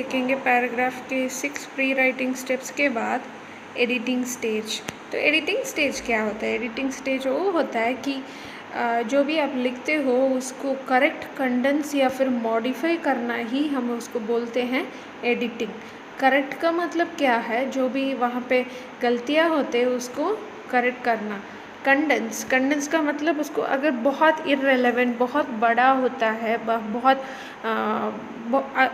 देखेंगे पैराग्राफ के 6 pre writing steps के बाद एडिटिंग स्टेज। तो एडिटिंग स्टेज क्या होता है? एडिटिंग स्टेज वो होता है कि जो भी आप लिखते हो उसको करेक्ट कंडेंस या फिर मॉडिफाई करना ही हम उसको बोलते हैं एडिटिंग। करेक्ट का मतलब क्या है? जो भी वहाँ पे गलतियाँ होते हैं उसको करेक्ट करना। कंडेंस का मतलब उसको अगर बहुत इररेलेवेंट बहुत बड़ा होता है, बहुत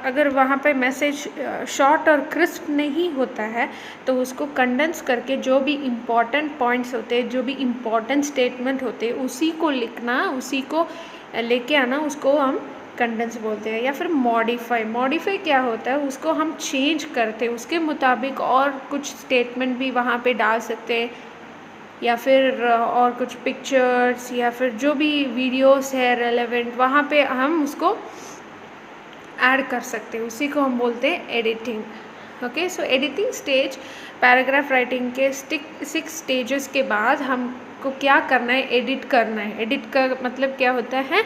अगर वहाँ पे मैसेज शॉर्ट और क्रिस्प नहीं होता है तो उसको कंडेंस करके जो भी इम्पॉर्टेंट पॉइंट्स होते हैं, जो भी इम्पॉर्टेंट स्टेटमेंट होते हैं उसी को लिखना, उसी को लेके आना, उसको हम कंडेंस बोलते हैं। या फिर मॉडिफाई क्या होता है? उसको हम चेंज करते हैं, उसके मुताबिक और कुछ स्टेटमेंट भी वहाँ पे डाल सकते हैं, या फिर और कुछ पिक्चर्स या फिर जो भी वीडियोस है रेलेवेंट वहाँ पे हम उसको ऐड कर सकते हैं, उसी को हम बोलते हैं editing. Okay, so editing stage paragraph writing के 6 स्टेजेस के बाद हमको क्या करना है? एडिट करना है। एडिट का मतलब क्या होता है?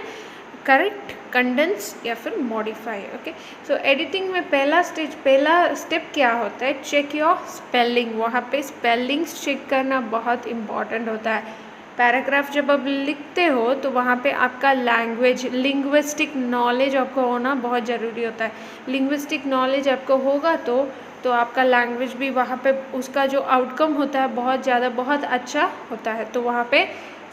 करेक्ट, कंडेंस या फिर मॉडिफाई। ओके, सो एडिटिंग में पहला स्टेप क्या होता है? Check your spelling. वहाँ पे स्पेलिंग्स चेक करना बहुत इम्पॉर्टेंट होता है। पैराग्राफ जब आप लिखते हो तो वहाँ पे आपका लिंग्विस्टिक नॉलेज आपको होना बहुत ज़रूरी होता है। लिंग्विस्टिक नॉलेज आपको होगा तो आपका लैंग्वेज भी वहाँ पे उसका जो आउटकम होता है बहुत अच्छा होता है। तो वहाँ पे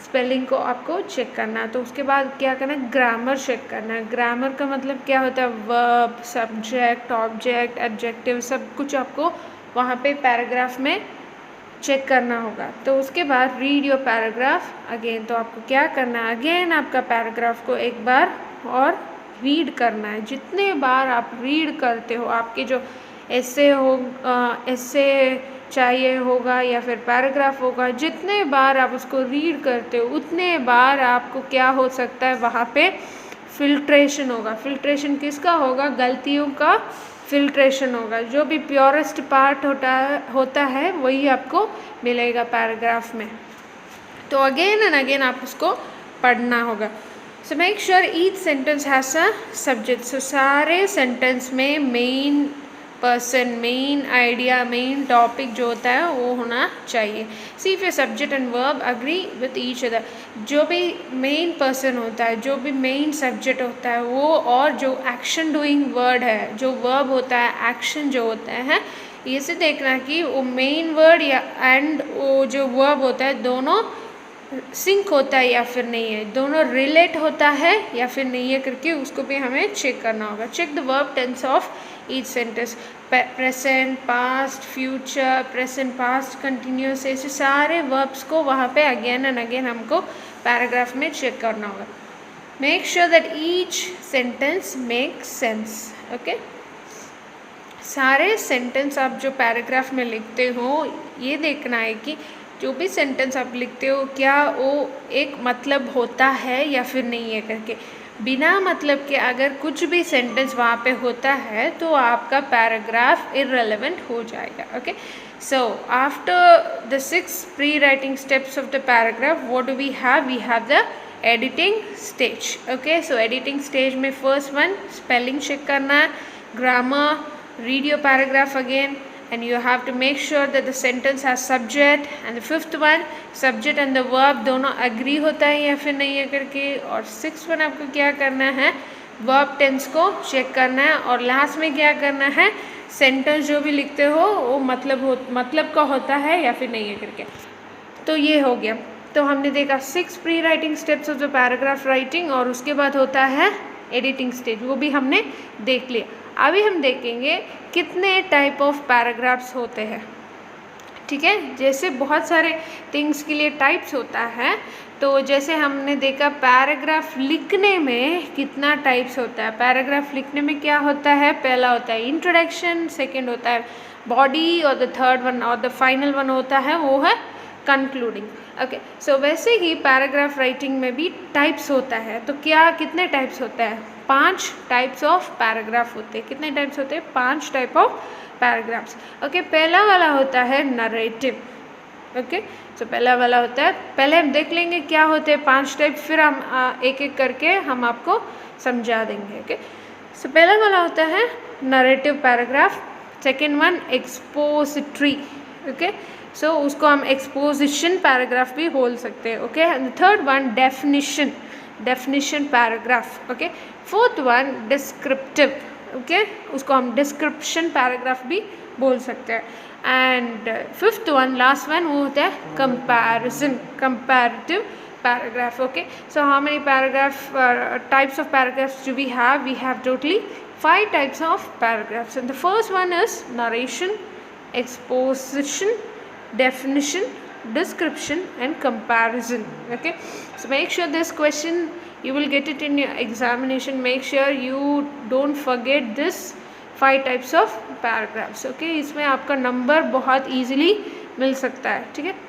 स्पेलिंग को आपको चेक करना है। तो उसके बाद क्या करना है? ग्रामर चेक करना है। ग्रामर का मतलब क्या होता है? वर्ब, सब्जेक्ट, ऑब्जेक्ट, एडजेक्टिव सब कुछ आपको वहाँ पे पैराग्राफ में चेक करना होगा। तो उसके बाद रीड योर पैराग्राफ अगेन। तो आपको क्या करना है? अगेन आपका पैराग्राफ को एक बार और रीड करना है। जितने बार आप रीड करते हो, आपके जो एसे चाहिए होगा या फिर पैराग्राफ होगा, जितने बार आप उसको रीड करते हो उतने बार आपको क्या हो सकता है? वहाँ पे फिल्ट्रेशन होगा। फिल्ट्रेशन किसका होगा? गलतियों का फिल्ट्रेशन होगा। जो भी प्योरेस्ट पार्ट होता है वही आपको मिलेगा पैराग्राफ में। तो अगेन एंड अगेन आप उसको पढ़ना होगा। So make sure each sentence has a subject. So सारे सेंटेंस में main person, main idea, main topic जो होता है वो होना चाहिए। See if your subject and verb agree with each other. जो भी मेन पर्सन होता है, जो भी मेन सब्जेक्ट होता है वो, और जो एक्शन डूइंग वर्ड है, जो वर्ब होता है, एक्शन जो होता है, ये से देखना कि वो मेन वर्ड या एंड वो जो वर्ब होता है दोनों सिंक होता है या फिर नहीं है, दोनों रिलेट होता है या फिर नहीं है करके उसको भी हमें चेक करना होगा। Check the verb tense of each sentence. Present, past, future, present, past, continuous, ऐसे सारे वर्ब्स को वहाँ पे अगेन एंड अगेन हमको पैराग्राफ में चेक करना होगा। Make sure that each sentence make sense. Okay, सारे सेंटेंस आप जो पैराग्राफ में लिखते हो ये देखना है कि जो भी सेंटेंस आप लिखते हो क्या वो एक मतलब होता है या फिर नहीं है करके। बिना मतलब के अगर कुछ भी सेंटेंस वहाँ पे होता है तो आपका पैराग्राफ इररेलेवेंट हो जाएगा। Okay, so after the 6 pre writing steps of the paragraph what do we have the editing stage. Okay, so editing stage में फर्स्ट वन स्पेलिंग चेक करना है, grammar, read your paragraph again, and you have to make sure that the sentence has subject, and the 5th one subject and the verb दोनों agree होता है या फिर नहीं है करके। और 6th one आपको क्या करना है? verb tense को चेक करना है। और लास्ट में क्या करना है? सेंटेंस जो भी लिखते हो वो मतलब का होता है या फिर नहीं है करके। तो ये हो गया। तो हमने देखा 6 pre writing steps of the paragraph writing, और उसके बाद होता है एडिटिंग स्टेज, वो भी हमने देख लिया। अभी हम देखेंगे कितने टाइप ऑफ पैराग्राफ्स होते हैं। ठीक है, जैसे बहुत सारे थिंग्स के लिए टाइप्स होता है, तो जैसे हमने देखा पैराग्राफ लिखने में कितना टाइप्स होता है। पैराग्राफ लिखने में क्या होता है? पहला होता है इंट्रोडक्शन, सेकंड होता है बॉडी, और द थर्ड वन और द फाइनल वन होता है वो है कंक्लूडिंग। ओके, सो वैसे ही पैराग्राफ राइटिंग में भी टाइप्स होता है। तो क्या कितने टाइप्स होता है? 5 टाइप्स ऑफ पैराग्राफ होते हैं। कितने टाइप्स होते हैं? 5 टाइप ऑफ पैराग्राफ्स। ओके, पहला वाला होता है नरेटिव। ओके, सो पहला वाला होता है, पहले हम देख लेंगे क्या होते हैं 5 टाइप, फिर हम एक एक करके हम आपको समझा देंगे। ओके, सो पहला वाला होता है narrative paragraph, second one expository, okay, so उसको हम एक्सपोजिशन पैराग्राफ भी बोल सकते हैं, okay. And third one definition paragraph, okay. Fourth one descriptive, okay, उसको हम डिस्क्रिप्शन पैराग्राफ भी बोल सकते हैं। And fifth one, last one, वो होता है comparative paragraph, okay। So how many types of paragraphs do we have? We have totally 5 types of paragraphs, and the first one is narration, exposition, definition, description and comparison, okay। So make sure this question you will get it in your examination, make sure you don't forget this 5 types of paragraphs, okay। इसमें आपका number बहुत easily मिल सकता है, ठीक है।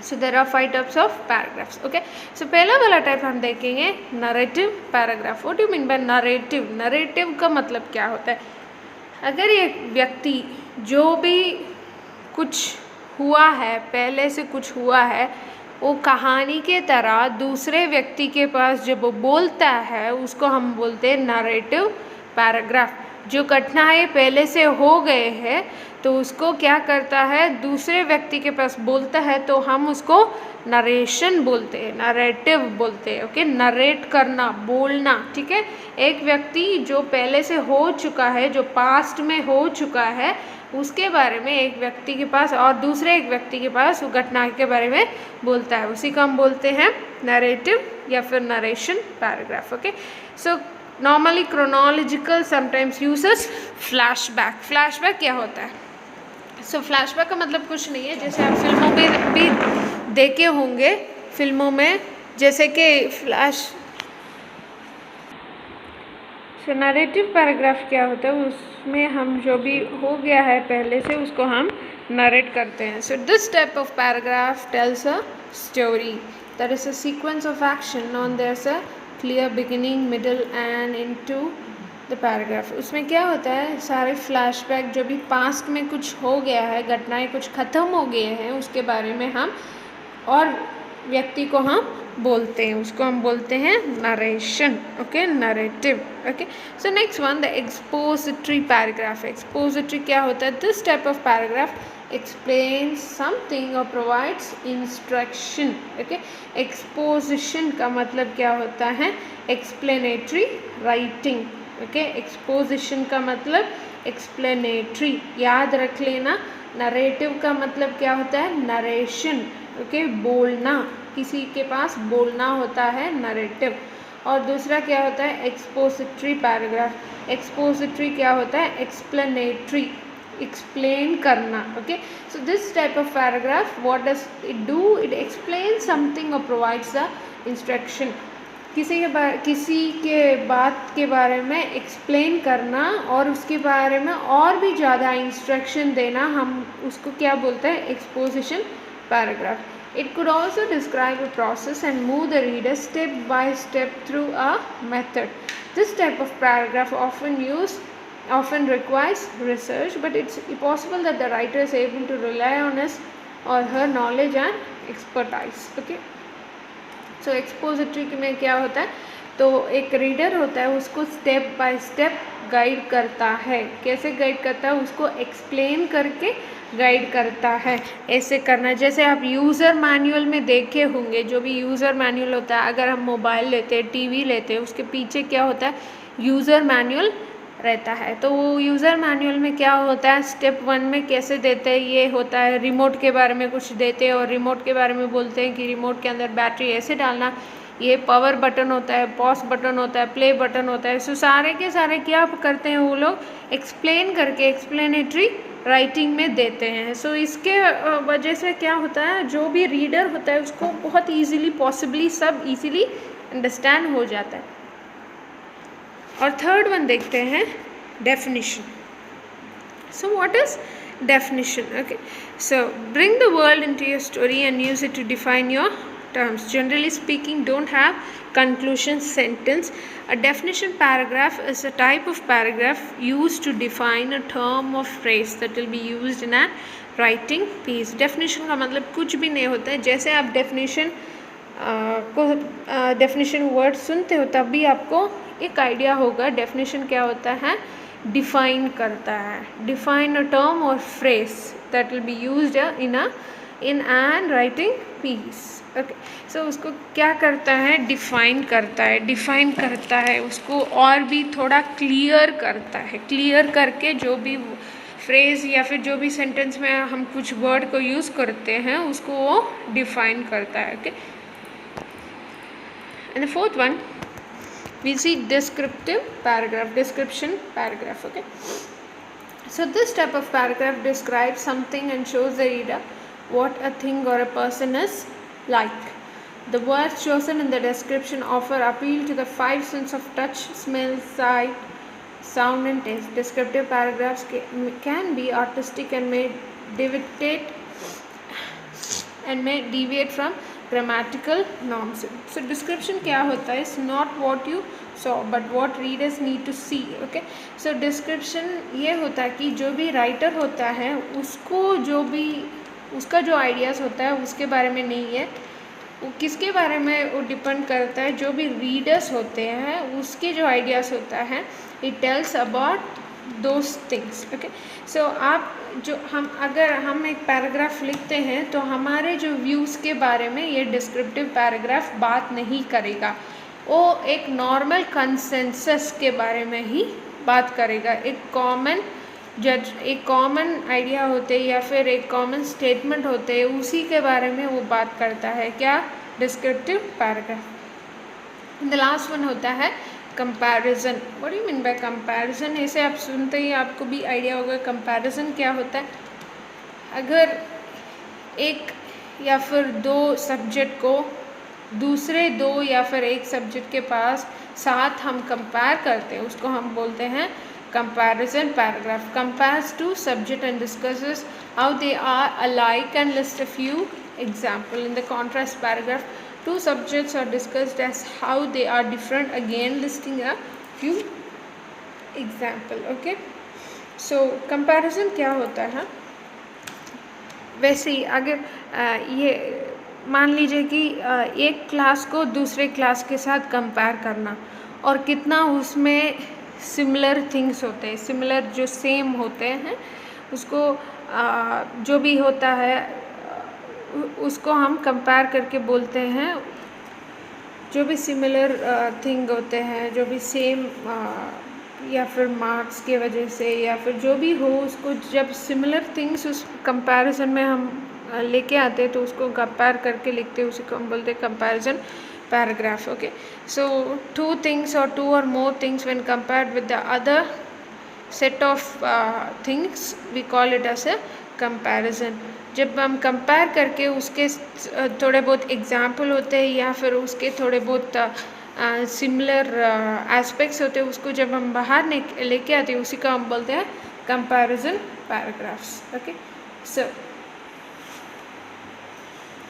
So there are 5 types of paragraphs, okay। So पहला वाला type हम देखेंगे narrative paragraph। What do you mean by narrative? narrative का मतलब क्या होता है? अगर एक व्यक्ति जो भी कुछ हुआ है, पहले से कुछ हुआ है, वो कहानी के तरह दूसरे व्यक्ति के पास जब वो बोलता है, उसको हम बोलते हैं narrative paragraph। जो घटनाएँ पहले से हो गए हैं तो उसको क्या करता है, दूसरे व्यक्ति के पास बोलता है, तो हम उसको नरेशन बोलते हैं, नरेटिव बोलते हैं, ओके। नरेट करना, बोलना, ठीक है। एक व्यक्ति जो पहले से हो चुका है, जो पास्ट में हो चुका है, उसके बारे में एक व्यक्ति के पास और दूसरे एक व्यक्ति के पास वो घटना के बारे में बोलता है, उसी को हम बोलते हैं नरेटिव या फिर narration paragraph, okay. So normally chronological sometimes uses flashback. Flashback क्या होता है? सो फ्लैशबैक का मतलब कुछ नहीं है, जैसे आप फिल्मों में भी देखे होंगे, फिल्मों में जैसे कि सो नरेटिव पैराग्राफ क्या होता है, उसमें हम जो भी हो गया है पहले से उसको हम नरेट करते हैं। So this type of paragraph tells a story, that is a sequence of action on there a clear beginning, middle end into the paragraph. उसमें क्या होता है, सारे फ्लैशबैक जो भी पास्ट में कुछ हो गया है, घटनाएं कुछ ख़त्म हो गए हैं, उसके बारे में हम और व्यक्ति को हम बोलते हैं, उसको हम बोलते हैं narration, okay, narrative, okay. So next one, the expository paragraph. Expository क्या होता है? This type of paragraph explains something और प्रोवाइड्स इंस्ट्रक्शन, ओके। एक्सपोजिशन का मतलब क्या होता है? Explanatory writing, okay. एक्सपोजिशन का मतलब एक्सप्लेनेटरी, याद रख लेना। नरेटिव का मतलब क्या होता है? नरेशन, ओके, बोलना, किसी के पास बोलना होता है नरेटिव। और दूसरा क्या होता है? Expository paragraph. एक्सपोजिटरी क्या होता है? एक्सप्लेनेटरी, एक्सप्लेन करना, okay. So this type of paragraph what does it do? It explain something और प्रोवाइड्स द इंस्ट्रक्शन। किसी के बात के बारे में एक्सप्लेन करना और उसके बारे में और भी ज़्यादा इंस्ट्रक्शन देना, हम उसको क्या बोलते हैं? Exposition paragraph. It could also describe a process and move the reader step by step through a method. This type of paragraph often requires research, but it's possible that the writer is able to rely on his or her knowledge and expertise, okay। So expository में क्या होता है? तो एक reader होता है, उसको step by step guide करता है। कैसे गाइड करता है? उसको एक्सप्लेन करके गाइड करता है, ऐसे करना। जैसे आप यूज़र मैनुअल में देखे होंगे, जो भी यूज़र मैनुअल होता है, अगर हम मोबाइल लेते हैं, टीवी लेते हैं, उसके पीछे क्या होता है? यूज़र मैनुअल रहता है। तो वो यूज़र मैनुअल में क्या होता है? स्टेप 1 में कैसे देते हैं, ये होता है। रिमोट के बारे में कुछ देते हैं और रिमोट के बारे में बोलते हैं कि रिमोट के अंदर बैटरी ऐसे डालना, ये पावर बटन होता है, पॉज बटन होता है, प्ले बटन होता है। सो सारे के सारे क्या करते हैं वो लोग? एक्सप्लेन करके एक्सप्लेनेटरी राइटिंग में देते हैं। सो इसके वजह से क्या होता है, जो भी रीडर होता है उसको बहुत ईजीली पॉसिबली सब ईजीली अंडरस्टैंड हो जाता है। और थर्ड वन देखते हैं, definition. So what is definition? Okay, so bring the world into your story and use it to define your terms. Generally speaking, don't have conclusion sentence. A definition paragraph is a type of paragraph used to define a term or phrase that will be used in a writing piece. Definition का मतलब कुछ भी नहीं होता है। जैसे आप definition word सुनते हो तब भी आपको एक आइडिया होगा डेफिनेशन क्या होता है। डिफाइन करता है. डिफाइन अ टर्म और phrase that will be used in an writing piece. Okay, so उसको क्या करता है, डिफाइन करता है उसको और भी थोड़ा क्लियर करता है. क्लियर करके जो भी फ्रेज या फिर जो भी सेंटेंस में हम कुछ वर्ड को यूज़ करते हैं उसको वो डिफाइन करता है. Okay, and the fourth one we see descriptive paragraph, description paragraph. Okay, so this type of paragraph describes something and shows the reader what a thing or a person is like. The words chosen in the description offer appeal to the five senses of touch, smell, sight, sound and taste. Descriptive paragraphs can be artistic and may deviate from grammatical norms. So description क्या होता है, it's not what you saw but what readers need to see. Okay, so description ये होता है कि जो भी writer होता है उसको उसका जो आइडियाज़ होता है उसके बारे में नहीं है, वो किसके बारे में वो डिपेंड करता है, जो भी रीडर्स होते हैं उसके जो आइडियाज़ होता है, it tells about those things. Okay, so अगर हम एक पैराग्राफ लिखते हैं तो हमारे जो व्यूज़ के बारे में ये डिस्क्रिप्टिव पैराग्राफ बात नहीं करेगा. वो एक नॉर्मल कंसेंसस के बारे में ही बात करेगा. एक कॉमन आइडिया होते या फिर एक कॉमन स्टेटमेंट होते उसी के बारे में वो बात करता है. क्या, descriptive paragraph. The last one होता है comparison. What do you mean by comparison? ऐसे आप सुनते ही आपको भी आइडिया होगा कंपैरिजन क्या होता है. अगर एक या फिर दो सब्जेक्ट को दूसरे दो या फिर एक सब्जेक्ट के पास साथ हम कंपेयर करते हैं उसको हम बोलते हैं comparison paragraph. Compares two subject and discusses how they are alike and lists a few example. In the contrast paragraph, two subjects are discussed as how they are different, again listing a few example. Okay, so comparison क्या होता है. वैसे ही अगर ये मान लीजिए कि एक क्लास को दूसरे क्लास के साथ कंपेयर करना और कितना उसमें सिमिलर थिंग्स होते हैं, सिमिलर जो सेम होते हैं उसको जो भी होता है उसको हम कंपेयर करके बोलते हैं. जो भी सिमिलर थिंग होते हैं, जो भी सेम या फिर मार्क्स के वजह से या फिर जो भी हो उसको जब सिमिलर थिंग्स उस कंपैरिजन में हम लेके आते हैं तो उसको कंपेयर करके लिखते हैं, उसी को हम बोलते हैं comparison paragraph. Okay, so two things or two or more things when compared with the other set of things we call it as a comparison. जब हम कंपेयर करके उसके थोड़े बहुत एग्जाम्पल होते हैं या फिर उसके थोड़े बहुत सिमिलर एस्पेक्ट्स होते हैं उसको जब हम बाहर लेके आते हैं उसी का हम बोलते हैं कंपैरिजन पैराग्राफ्स. ओके, सो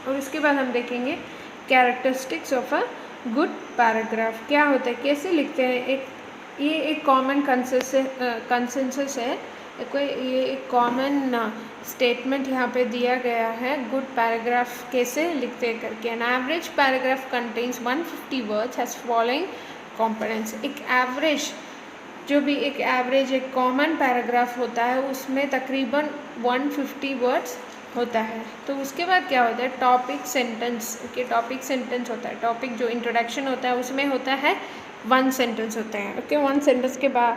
और उसके बाद हम देखेंगे characteristics of a good paragraph. क्या होता है, कैसे लिखते हैं. ये एक कॉमन कंसेंसस है, ये एक कॉमन स्टेटमेंट यहाँ पे दिया गया है. गुड पैराग्राफ कैसे लिखते हैं करके. An average paragraph contains 150 words has following components. एक कॉमन पैराग्राफ होता है उसमें तकरीबन 150 वर्ड्स होता है. तो उसके बाद क्या होता है, topic sentence. Okay, topic sentence होता है. टॉपिक जो इंट्रोडक्शन होता है उसमें होता है 1 सेंटेंस होते हैं. ओके, 1 सेंटेंस के बाद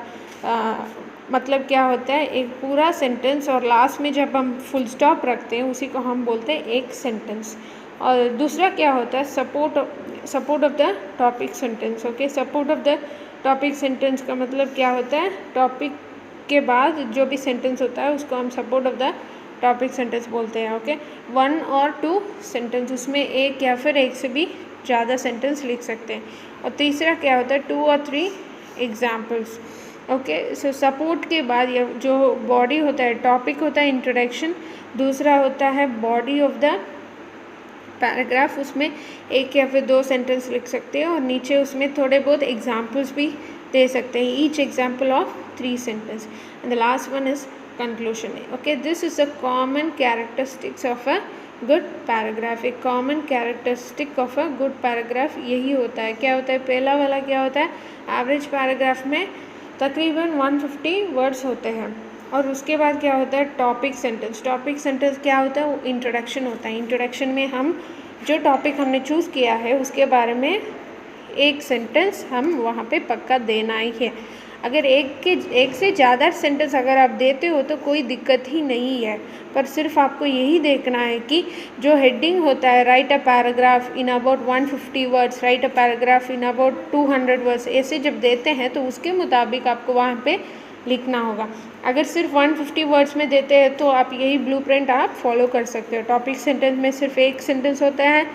मतलब क्या होता है, एक पूरा सेंटेंस और लास्ट में जब हम फुल स्टॉप रखते हैं उसी को हम बोलते हैं एक सेंटेंस. और दूसरा क्या होता है, support of the topic sentence. Okay, support of the topic sentence का मतलब क्या होता है, टॉपिक के बाद जो भी सेंटेंस होता है उसको हम support of the topic sentence बोलते हैं. ओके, 1 और 2 सेंटेंस, उसमें एक या फिर एक से भी ज़्यादा सेंटेंस लिख सकते हैं. और तीसरा क्या होता है, 2 और 3 एग्जाम्पल्स. ओके, सो सपोर्ट के बाद ये जो बॉडी होता है, टॉपिक होता है इंट्रोडक्शन, दूसरा होता है बॉडी ऑफ द पैराग्राफ, उसमें एक या फिर 2 सेंटेंस लिख सकते हैं और नीचे उसमें थोड़े बहुत एग्जाम्पल्स भी दे सकते हैं, each example of 3 sentence. And the last one is conclusion. Okay, this is a common characteristics of a good paragraph. एक common characteristic of a good paragraph यही होता है. क्या होता है, पहला वाला क्या होता है, एवरेज पैराग्राफ में तकरीबन 150 वर्ड्स होते हैं। और उसके बाद क्या होता है टॉपिक सेंटेंस। टॉपिक सेंटेंस क्या होता है, वो इंट्रोडक्शन होता है। इंट्रोडक्शन में हम जो टॉपिक हमने चूज़ किया है उसके बारे में एक सेंटेंस हम वहाँ पे पक्का देना ही है। अगर एक से ज़्यादा सेंटेंस अगर आप देते हो तो कोई दिक्कत ही नहीं है, पर सिर्फ आपको यही देखना है कि जो हेडिंग होता है right a paragraph in about 150 words, right a paragraph in about 200 words, ऐसे जब देते हैं तो उसके मुताबिक आपको वहाँ पे लिखना होगा। अगर सिर्फ 150 वर्ड्स में देते हैं तो आप यही ब्लूप्रिंट आप फॉलो कर सकते हो। टॉपिक सेंटेंस में सिर्फ एक सेंटेंस होता है।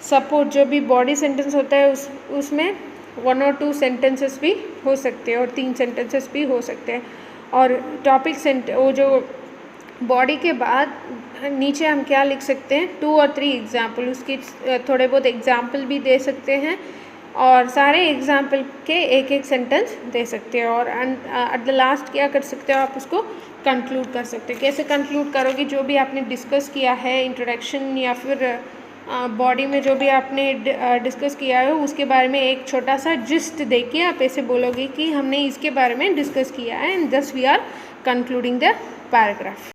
सपोर्ट जो भी बॉडी सेंटेंस होता है उसमें 1 और 2 सेंटेंसेस भी हो सकते हैं और 3 सेंटेंसेस भी हो सकते हैं। और टॉपिक वो जो बॉडी के बाद नीचे हम क्या लिख सकते हैं 2 और 3 एग्जाम्पल, उसकी थोड़े बहुत एग्जाम्पल भी दे सकते हैं और सारे एग्जाम्पल के एक एक सेंटेंस दे सकते हैं। और एट द लास्ट क्या कर सकते हो, आप उसको कंक्लूड कर सकते हैं। कैसे कंक्लूड करोगे, जो भी आपने डिस्कस किया है इंट्रोडक्शन या फिर बॉडी में जो भी आपने डिस्कस किया है उसके बारे में एक छोटा सा जिस्ट देके आप ऐसे बोलोगे कि हमने इसके बारे में डिस्कस किया है and thus we are concluding the paragraph.